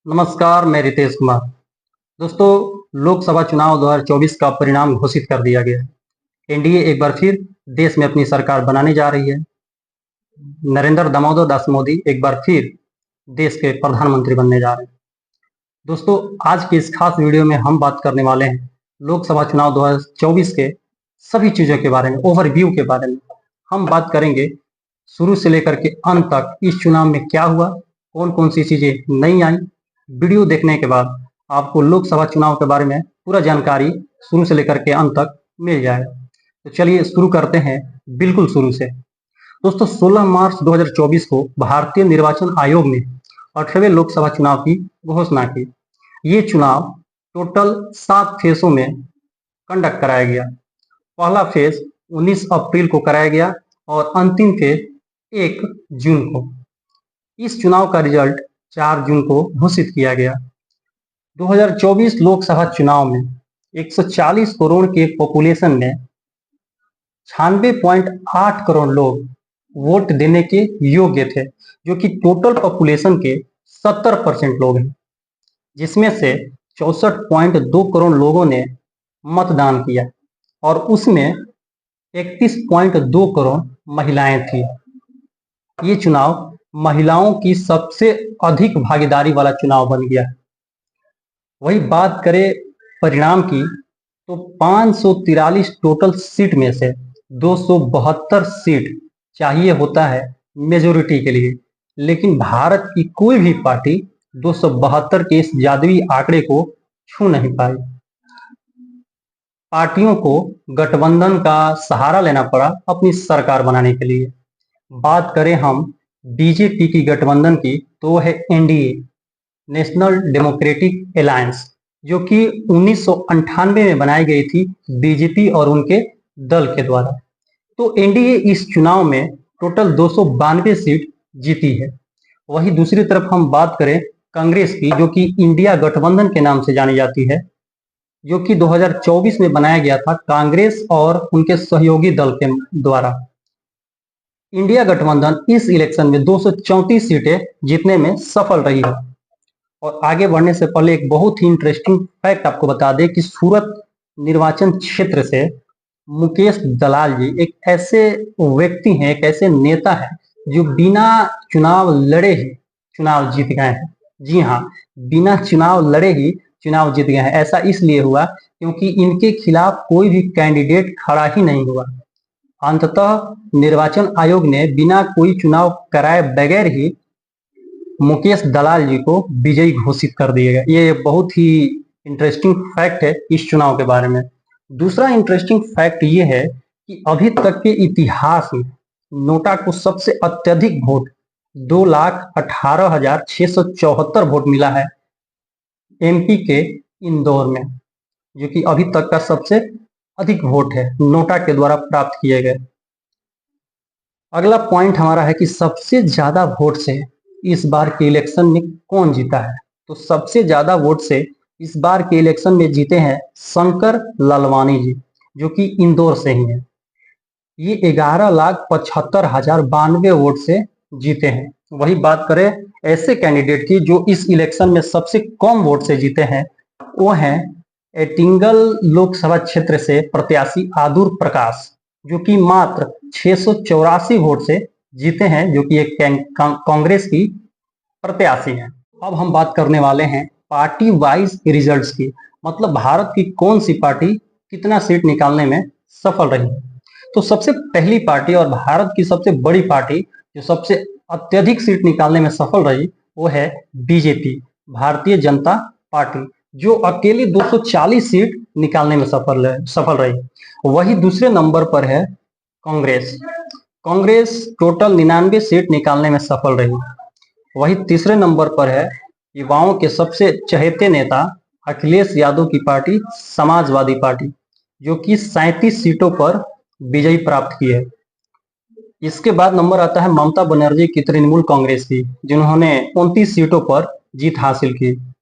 नमस्कार, मैं रितेश कुमार। दोस्तों, लोकसभा चुनाव 2024 का परिणाम घोषित कर दिया गया है। एनडीए एक बार फिर देश में अपनी सरकार बनाने जा रही है। नरेंद्र दामोदर दास मोदी एक बार फिर देश के प्रधानमंत्री बनने जा रहे हैं। दोस्तों, आज की इस खास वीडियो में हम बात करने वाले हैं लोकसभा चुनाव 2024 के सभी चीजों के बारे में, ओवरव्यू के बारे में। हम बात करेंगे शुरू से लेकर के अंत तक इस चुनाव में क्या हुआ, कौन कौन सी चीजें नई आई। वीडियो देखने के बाद आपको लोकसभा चुनाव के बारे में पूरा जानकारी शुरू से लेकर के अंत तक मिल जाएगा। तो चलिए शुरू करते हैं बिल्कुल शुरू से। दोस्तों, 16 मार्च 2024 को भारतीय निर्वाचन आयोग ने 18वें लोकसभा चुनाव की घोषणा की। ये चुनाव टोटल 7 फेसों में कंडक्ट कराया गया। पहला फेज 19 अप्रैल को कराया गया और अंतिम फेज 1 जून को। इस चुनाव का रिजल्ट 4 जून को घोषित किया गया। 2024 लोकसभा चुनाव में 140 करोड़ के पॉपुलेशन में 96.8 करोड़ लोग वोट देने के योग्य थे, जो कि टोटल पॉपुलेशन के 70% लोग हैं, जिसमें से 64.2 करोड़ लोगों ने मतदान किया और उसमें 31.2 करोड़ महिलाएं थी। ये चुनाव महिलाओं की सबसे अधिक भागीदारी वाला चुनाव बन गया। वही बात करें परिणाम की, तो 543 टोटल सीट में से 272 सीट चाहिए होता है मेजोरिटी के लिए, लेकिन भारत की कोई भी पार्टी 272 के इस जादुई आंकड़े को छू नहीं पाई। पार्टियों को गठबंधन का सहारा लेना पड़ा अपनी सरकार बनाने के लिए। बात करें हम बीजेपी की गठबंधन की, तो वो है एनडीए, नेशनल डेमोक्रेटिक अलायंस, जो कि 1998 में बनाई गई थी बीजेपी और उनके दल के द्वारा। तो एनडीए इस चुनाव में टोटल 292 सीट जीती है। वही दूसरी तरफ हम बात करें कांग्रेस की, जो कि इंडिया गठबंधन के नाम से जानी जाती है, जो कि 2024 में बनाया गया था कांग्रेस और उनके सहयोगी दल के द्वारा। इंडिया गठबंधन इस इलेक्शन में 234 सीटें जीतने में सफल रही है। और आगे बढ़ने से पहले एक बहुत ही इंटरेस्टिंग फैक्ट आपको बता दें कि सूरत निर्वाचन क्षेत्र से मुकेश दलाल जी एक ऐसे व्यक्ति हैं, एक ऐसे नेता हैं, जो बिना चुनाव लड़े ही चुनाव जीत गए हैं। जी हाँ, बिना चुनाव लड़े ही चुनाव जीत गए हैं। ऐसा इसलिए हुआ क्योंकि इनके खिलाफ कोई भी कैंडिडेट खड़ा ही नहीं हुआ। अंततः निर्वाचन आयोग ने बिना कोई चुनाव कराए बगैर ही मुकेश दलाल जी को विजयी घोषित कर दिया गया। ये बहुत ही इंटरेस्टिंग फैक्ट है इस चुनाव के बारे में। दूसरा इंटरेस्टिंग फैक्ट ये है कि अभी तक के इतिहास में नोटा को सबसे अत्यधिक वोट 2,18,674 वोट मिला है एमपी के इंदौर में, जो कि अभी तक का सबसे अधिक वोट है नोटा के द्वारा प्राप्त किए गए। अगला पॉइंट हमारा है कि सबसे ज्यादा वोट से इस बार के इलेक्शन में कौन जीता है। तो सबसे ज्यादा वोट से इस बार के इलेक्शन में जीते हैं शंकर लालवानी जी, जो कि इंदौर से ही है। ये 11,75,092 वोट से जीते हैं। वही बात करें ऐसे कैंडिडेट की जो इस इलेक्शन में सबसे कम वोट से जीते हैं, वो हैं एटिंगल लोकसभा क्षेत्र से प्रत्याशी आदुर प्रकाश, जो कि मात्र 684 वोट से जीते हैं, जो कि एक कांग्रेस की प्रत्याशी हैं। अब हम बात करने वाले हैं पार्टी वाइज रिजल्ट्स की, मतलब भारत की कौन सी पार्टी कितना सीट निकालने में सफल रही। तो सबसे पहली पार्टी और भारत की सबसे बड़ी पार्टी जो सबसे अत्यधिक सीट निकालने में सफल रही, वो है बीजेपी, भारतीय जनता पार्टी, जो अकेले 240 सीट निकालने में सफल रही। वही दूसरे नंबर पर है कांग्रेस। कांग्रेस टोटल 99 सीट निकालने में सफल रही। वही तीसरे नंबर पर है युवाओं के सबसे चहेते नेता अखिलेश यादव की पार्टी समाजवादी पार्टी, जो कि 37 सीटों पर विजय प्राप्त की है। इसके बाद नंबर आता है ममता बनर्जी की तृणमूल कांग्रेस की, जिन्होंने 29 सीटों पर जीत हासिल की।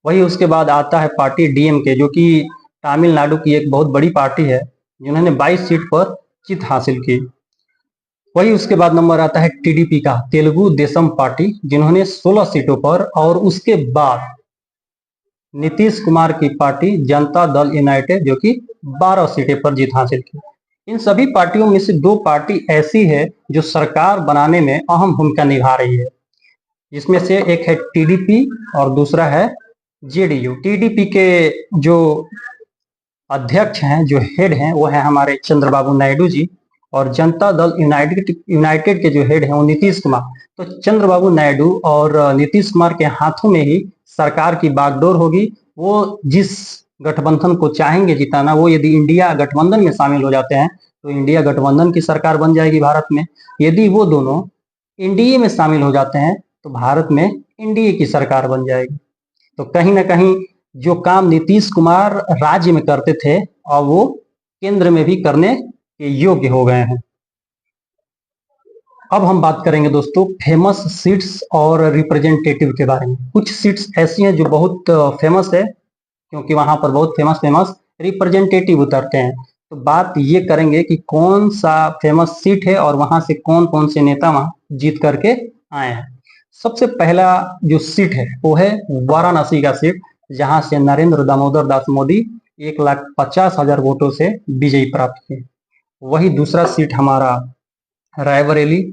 वही उसके बाद आता है पार्टी डीएमके, जो कि तमिलनाडु की एक बहुत बड़ी पार्टी है, जिन्होंने 22 सीट पर जीत हासिल की। वही उसके बाद नंबर आता है टीडीपी का, तेलुगु देशम पार्टी, जिन्होंने 16 सीटों पर, और उसके बाद नीतीश कुमार की पार्टी जनता दल यूनाइटेड जो कि 12 सीटें पर जीत हासिल की। इन सभी पार्टियों में से दो पार्टी ऐसी है जो सरकार बनाने में अहम भूमिका निभा रही है, जिसमें से एक है टीडीपी और दूसरा है जेडीयू। टीडीपी के जो अध्यक्ष हैं, जो हेड हैं, वो है हमारे चंद्रबाबू नायडू जी, और जनता दल यूनाइटेड के जो हेड हैं वो नीतीश कुमार। तो चंद्रबाबू नायडू और नीतीश कुमार के हाथों में ही सरकार की बागडोर होगी। वो जिस गठबंधन को चाहेंगे जिताना, वो यदि इंडिया गठबंधन में शामिल हो जाते हैं तो इंडिया गठबंधन की सरकार बन जाएगी भारत में। यदि वो दोनों एनडीए में शामिल हो जाते हैं तो भारत में एनडीए की सरकार बन जाएगी। तो कहीं ना कहीं जो काम नीतीश कुमार राज्य में करते थे, और वो केंद्र में भी करने के योग्य हो गए हैं। अब हम बात करेंगे दोस्तों फेमस सीट्स और रिप्रेजेंटेटिव के बारे में। कुछ सीट्स ऐसी हैं जो बहुत फेमस है, क्योंकि वहां पर बहुत फेमस फेमस रिप्रेजेंटेटिव उतरते हैं। तो बात ये करेंगे कि कौन सा फेमस सीट है और वहां से कौन कौन से नेता वहां जीत करके आए हैं। सबसे पहला जो सीट है वो है वाराणसी का सीट, जहां से नरेंद्र दामोदर दास मोदी 1,50,000 वोटों से विजयी प्राप्त किए। वही दूसरा सीट हमारा रायबरेली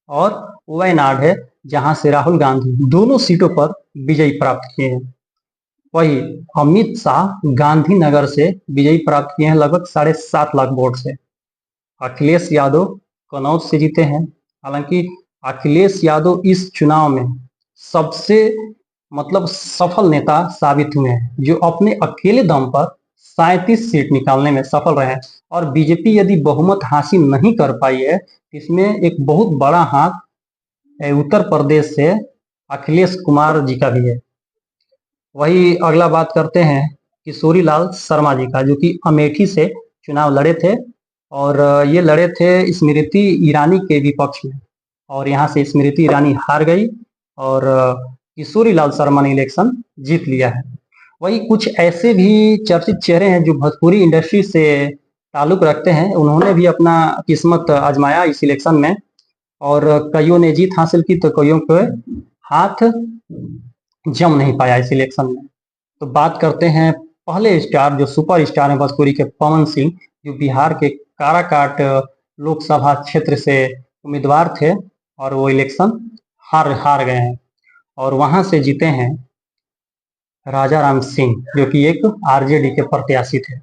और वायनाड है, जहां से राहुल गांधी दोनों सीटों पर विजयी प्राप्त किए हैं। वही अमित शाह गांधीनगर से विजयी प्राप्त किए हैं लगभग 7.5 लाख वोट से। अखिलेश यादव कन्नौज से जीते हैं। हालांकि अखिलेश यादव इस चुनाव में सबसे सफल नेता साबित हुए हैं, जो अपने अकेले दम पर 37 सीट निकालने में सफल रहे हैं। और बीजेपी यदि बहुमत हासिल नहीं कर पाई है, इसमें एक बहुत बड़ा हाथ उत्तर प्रदेश से अखिलेश कुमार जी का भी है। वही अगला बात करते हैं किशोरी लाल शर्मा जी का, जो कि अमेठी से चुनाव लड़े थे, और ये लड़े थे स्मृति ईरानी के विपक्ष में, और यहाँ से स्मृति ईरानी हार गई, और किशोरी लाल शर्मा ने इलेक्शन जीत लिया है। वही कुछ ऐसे भी चर्चित चेहरे हैं जो भोजपुरी इंडस्ट्री से ताल्लुक रखते हैं, उन्होंने भी अपना किस्मत आजमाया इस इलेक्शन में, और कईयों ने जीत हासिल की तो कईयों के हाथ जम नहीं पाया इस इलेक्शन में। तो बात करते हैं पहले स्टार, जो सुपर स्टार है भोजपुरी के, पवन सिंह, जो बिहार के काराकाट लोकसभा क्षेत्र से उम्मीदवार थे, और वो इलेक्शन हार गए हैं, और वहां से जीते हैं राजा राम सिंह, जो कि एक आरजेडी के प्रत्याशी थे।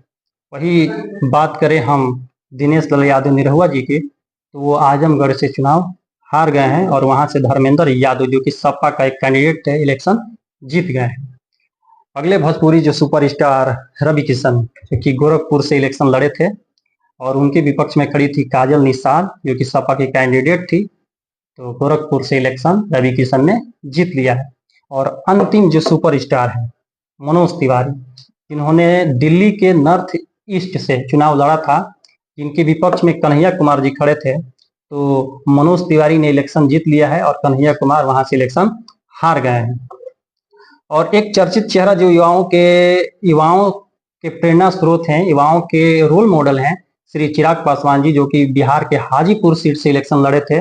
वही बात करें हम दिनेश लाल यादव निरहुआ जी की, तो वो आजमगढ़ से चुनाव हार गए हैं, और वहां से धर्मेंद्र यादव, जो कि सपा का एक कैंडिडेट थे, इलेक्शन जीत गए हैं। अगले भोजपुरी जो सुपरस्टार रवि किशन, जो कि गोरखपुर से इलेक्शन लड़े थे, और उनके विपक्ष में खड़ी थी काजल निषाद, जो कि सपा की कैंडिडेट थी। तो गोरखपुर से इलेक्शन रवि किशन ने जीत लिया है। और अंतिम जो सुपरस्टार है मनोज तिवारी, जिन्होंने दिल्ली के नॉर्थ ईस्ट से चुनाव लड़ा था, जिनके विपक्ष में कन्हैया कुमार जी खड़े थे। तो मनोज तिवारी ने इलेक्शन जीत लिया है, और कन्हैया कुमार वहां से इलेक्शन हार गए हैं। और एक चर्चित चेहरा जो युवाओं के प्रेरणा स्रोत हैं, युवाओं के रोल मॉडल हैं, श्री चिराग पासवान जी, जो कि बिहार के हाजीपुर सीट से इलेक्शन लड़े थे।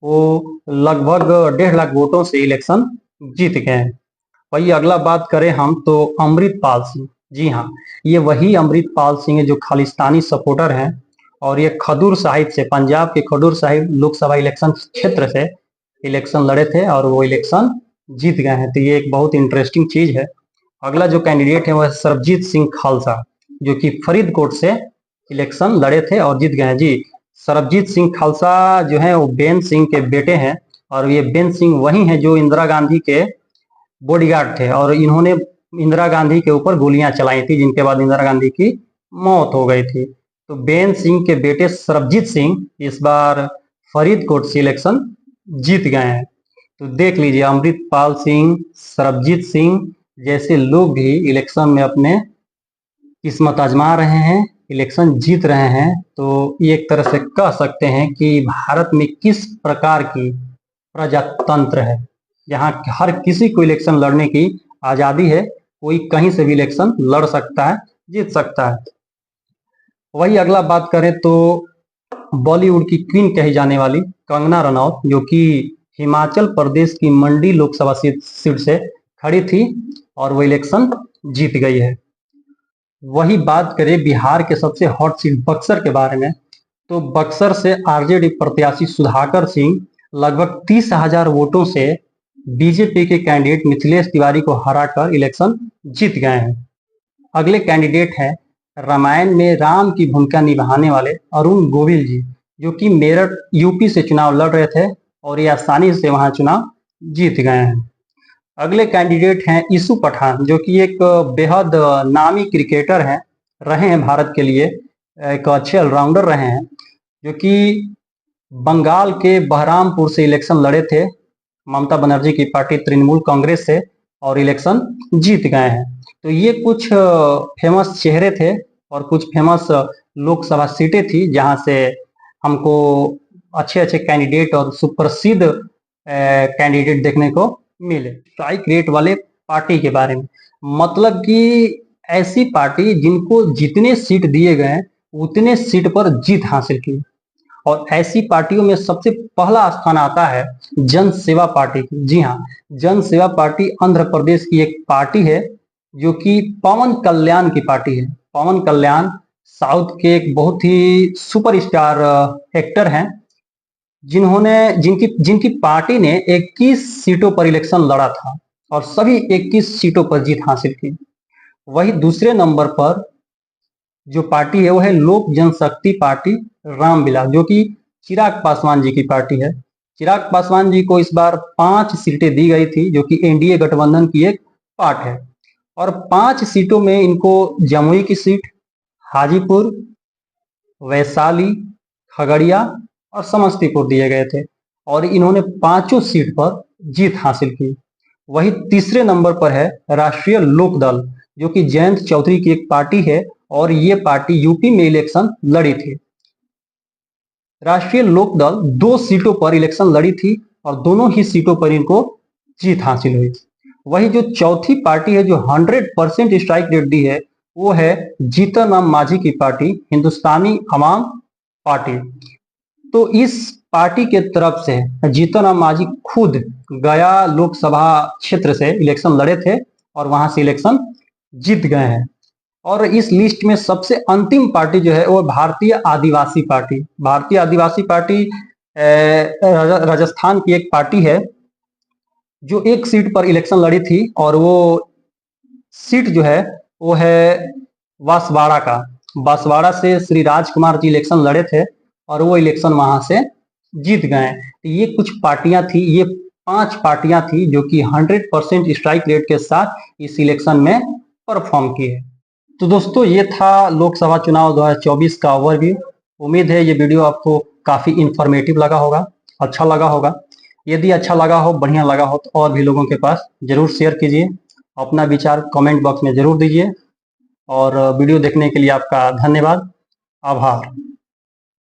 वो लगभग 1.5 लाख वोटों से इलेक्शन जीत गए हैं। वही अगला बात करें हम तो अमृतपाल सिंह, जी हाँ, ये वही अमृतपाल सिंह है जो खालिस्तानी सपोर्टर हैं, और ये खडूर साहिब से, पंजाब के खडूर साहिब लोकसभा इलेक्शन क्षेत्र से इलेक्शन लड़े थे, और वो इलेक्शन जीत गए हैं। तो ये एक बहुत इंटरेस्टिंग चीज है। अगला जो कैंडिडेट है वह सरबजीत सिंह खालसा, जो कि फरीदकोट से इलेक्शन लड़े थे और जीत गए हैं। जी, सरबजीत सिंह खालसा जो है वो बेन सिंह के बेटे हैं, और ये बेन सिंह वही हैं जो इंदिरा गांधी के बॉडीगार्ड थे, और इन्होंने इंदिरा गांधी के ऊपर गोलियां चलाई थी, जिनके बाद इंदिरा गांधी की मौत हो गई थी। तो बेन सिंह के बेटे सरबजीत सिंह इस बार फरीदकोट से इलेक्शन जीत गए हैं। तो देख लीजिए, अमृतपाल सिंह, सरबजीत सिंह जैसे लोग भी इलेक्शन में अपने किस्मत आजमा रहे हैं, इलेक्शन जीत रहे हैं। तो ये एक तरह से कह सकते हैं कि भारत में किस प्रकार की प्रजातंत्र है, जहां हर किसी को इलेक्शन लड़ने की आजादी है, कोई कहीं से भी इलेक्शन लड़ सकता है, जीत सकता है। वही अगला बात करें तो बॉलीवुड की क्वीन कही जाने वाली कंगना रनौत, जो कि हिमाचल प्रदेश की मंडी लोकसभा सीट से खड़ी थी और वो इलेक्शन जीत गई है। वही बात करें बिहार के सबसे हॉट सीट बक्सर के बारे में, तो बक्सर से आरजेडी प्रत्याशी सुधाकर सिंह लगभग 30,000 वोटों से बीजेपी के कैंडिडेट मिथिलेश तिवारी को हराकर इलेक्शन जीत गए हैं। अगले कैंडिडेट हैं रामायण में राम की भूमिका निभाने वाले अरुण गोविल जी, जो कि मेरठ यूपी से चुनाव लड़ रहे थे और ये आसानी से वहां चुनाव जीत गए हैं। अगले कैंडिडेट हैं ईसु पठान, जो कि एक बेहद नामी क्रिकेटर हैं, रहे हैं भारत के लिए, एक अच्छे ऑलराउंडर रहे हैं, जो कि बंगाल के बहरामपुर से इलेक्शन लड़े थे ममता बनर्जी की पार्टी तृणमूल कांग्रेस से और इलेक्शन जीत गए हैं। तो ये कुछ फेमस चेहरे थे और कुछ फेमस लोकसभा सीटें थी जहां से हमको अच्छे अच्छे कैंडिडेट और सुप्रसिद्ध कैंडिडेट देखने को मिले। स्ट्राइक रेट वाले पार्टी के बारे में, मतलब कि ऐसी पार्टी जिनको जितने सीट दिए गए उतने सीट पर जीत हासिल की, और ऐसी पार्टियों में सबसे पहला स्थान आता है जन सेवा पार्टी की। जी हाँ, जन सेवा पार्टी आंध्र प्रदेश की एक पार्टी है जो कि पवन कल्याण की पार्टी है। पवन कल्याण साउथ के एक बहुत ही सुपरस्टार एक्टर हैं, जिनकी पार्टी ने 21 सीटों पर इलेक्शन लड़ा था और सभी 21 सीटों पर जीत हासिल की। वही दूसरे नंबर पर जो पार्टी है वो है लोक जनशक्ति पार्टी रामविलास, जो कि चिराग पासवान जी की पार्टी है। चिराग पासवान जी को इस बार 5 सीटें दी गई थी, जो कि एनडीए गठबंधन की एक पार्ट है, और 5 सीटों में इनको जमुई की सीट, हाजीपुर, वैशाली, खगड़िया और समस्तीपुर दिए गए थे और इन्होंने 5 सीट पर जीत हासिल की। वही तीसरे नंबर पर है राष्ट्रीय लोकदल, जो कि जयंत चौधरी की एक पार्टी है और ये पार्टी यूपी में इलेक्शन लड़ी थी। राष्ट्रीय लोकदल 2 सीटों पर इलेक्शन लड़ी थी और दोनों ही सीटों पर इनको जीत हासिल हुई। वही जो चौथी पार्टी है जो 100% स्ट्राइक रेट दी है वो है जीतन राम मांझी की पार्टी, हिंदुस्तानी अवाम पार्टी। तो इस पार्टी के तरफ से जीतन राम मांझी खुद गया लोकसभा क्षेत्र से इलेक्शन लड़े थे और वहां से इलेक्शन जीत गए हैं। और इस लिस्ट में सबसे अंतिम पार्टी जो है वो भारतीय आदिवासी पार्टी। भारतीय आदिवासी पार्टी राजस्थान की एक पार्टी है जो 1 सीट पर इलेक्शन लड़ी थी और वो सीट जो है वो है बांसवाड़ा का। बांसवाड़ा से श्री राजकुमार जी इलेक्शन लड़े थे और वो इलेक्शन वहां से जीत गए। तो ये कुछ पार्टियां थी, ये 5 पार्टियां थी जो कि 100% स्ट्राइक रेट के साथ इस इलेक्शन में परफॉर्म की है। तो दोस्तों ये था लोकसभा चुनाव 2024 का ओवरव्यू। उम्मीद है ये वीडियो आपको काफी इंफॉर्मेटिव लगा होगा, अच्छा लगा होगा। यदि अच्छा लगा हो, बढ़िया लगा हो तो और भी लोगों के पास जरूर शेयर कीजिए। अपना विचार कमेंट बॉक्स में जरूर दीजिए और वीडियो देखने के लिए आपका धन्यवाद, आभार।